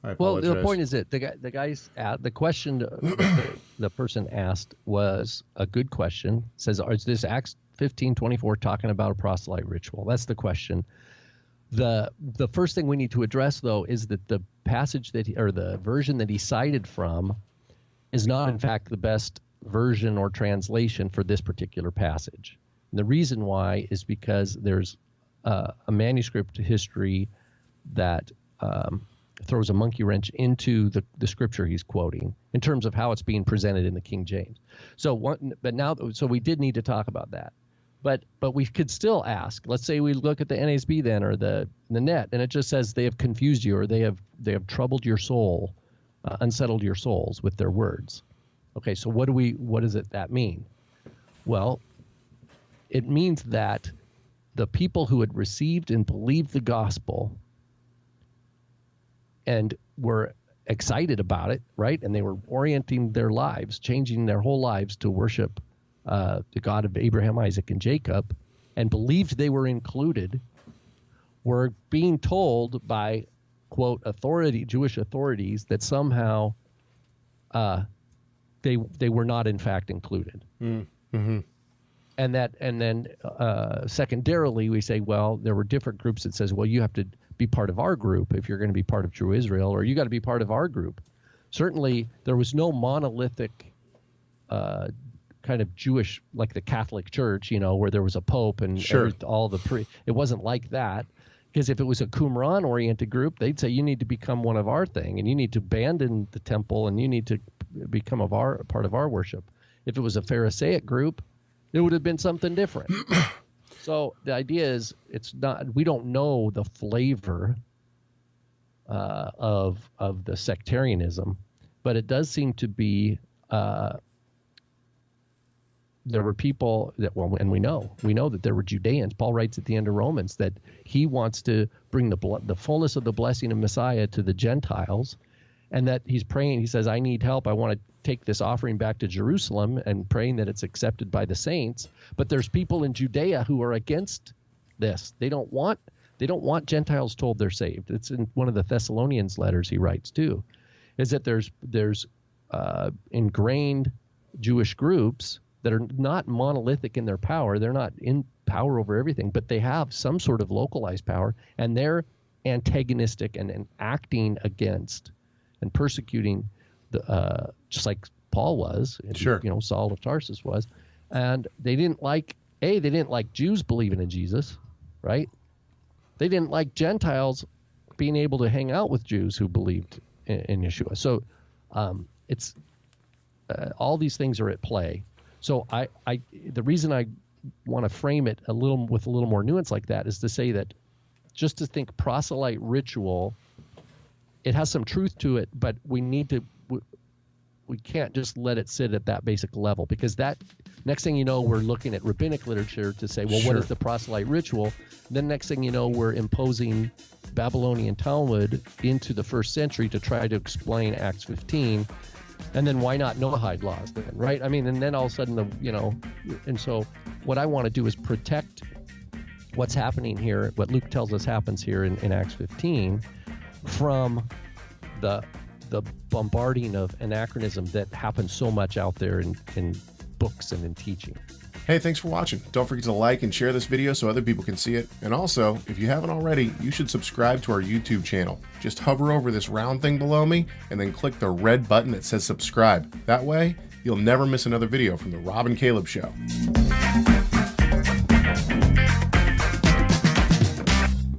I Well, apologize. the point is that the question the person asked was a good question. Says, is this Acts 15:24 talking about a proselyte ritual? That's the question. The first thing we need to address, though, is that the passage or the version that he cited from is not, in fact, the best version or translation for this particular passage. And the reason why is because there's a manuscript history that throws a monkey wrench into the scripture he's quoting in terms of how it's being presented in the King James. So we did need to talk about that. But we could still ask. Let's say we look at the NASB then, or the net, and it just says they have confused you, or they have troubled your soul, unsettled your souls with their words. Okay, so what does that mean? Well, it means that the people who had received and believed the gospel and were excited about it, right? And they were orienting their lives, changing their whole lives to worship the God of Abraham, Isaac, and Jacob, and believed they were included, were being told by, quote, Jewish authorities that somehow they were not in fact included. Mm-hmm. And then secondarily, we say, well, there were different groups that says, well, you have to be part of our group if you're going to be part of True Israel, or you got to be part of our group. Certainly, there was no monolithic kind of Jewish, like the Catholic Church, where there was a pope and sure. It wasn't like that. Because if it was a Qumran-oriented group, they'd say you need to become one of our thing, and you need to abandon the temple, and you need to become part of our worship. If it was a Pharisaic group, it would have been something different. So the idea is, we don't know the flavor of the sectarianism, but it does seem to be there were people and we know that there were Judeans. Paul writes at the end of Romans that he wants to bring the fullness of the blessing of Messiah to the Gentiles, and that he's praying. He says, I need help. I want to take this offering back to Jerusalem, and praying that it's accepted by the saints. But there's people in Judea who are against this. They don't want Gentiles told they're saved. It's in one of the Thessalonians letters he writes too, is that there's ingrained Jewish groups that are not monolithic in their power. They're not in power over everything, but they have some sort of localized power, and they're antagonistic and acting against and persecuting just like Paul was, sure. Saul of Tarsus was, and they didn't like Jews believing in Jesus, right? They didn't like Gentiles being able to hang out with Jews who believed in Yeshua. So it's all these things are at play. So the reason I want to frame it with a little more nuance like that is to say that just to think proselyte ritual, it has some truth to it, but we can't just let it sit at that basic level, because that next thing you know, we're looking at rabbinic literature to say, well, sure. What is the proselyte ritual? Then next thing you know, we're imposing Babylonian Talmud into the first century to try to explain Acts 15. And then why not Noahide laws then, right? I mean, and then all of a sudden, and so what I want to do is protect what's happening here, what Luke tells us happens here in Acts 15, from the bombarding of anachronism that happens so much out there in books and in teaching. Hey, thanks for watching. Don't forget to like and share this video so other people can see it. And also, if you haven't already, you should subscribe to our YouTube channel. Just hover over this round thing below me and then click the red button that says subscribe. That way, you'll never miss another video from the Rob and Caleb Show.